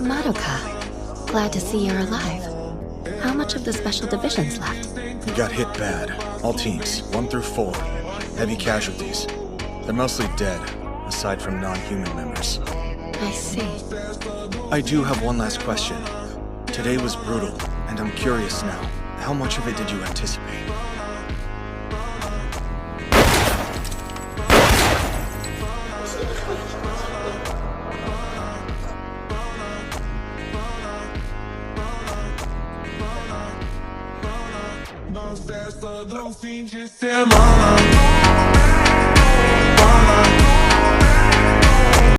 Madoka, glad to see you're alive. How much of the Special Division's left? We got hit bad. All teams, 1 through 4. Heavy casualties. They're mostly dead, aside from non-human members. I see. I do have one last question. Today was brutal, and I'm curious now. How much of it did you anticipate? Não cessa do fim de semana.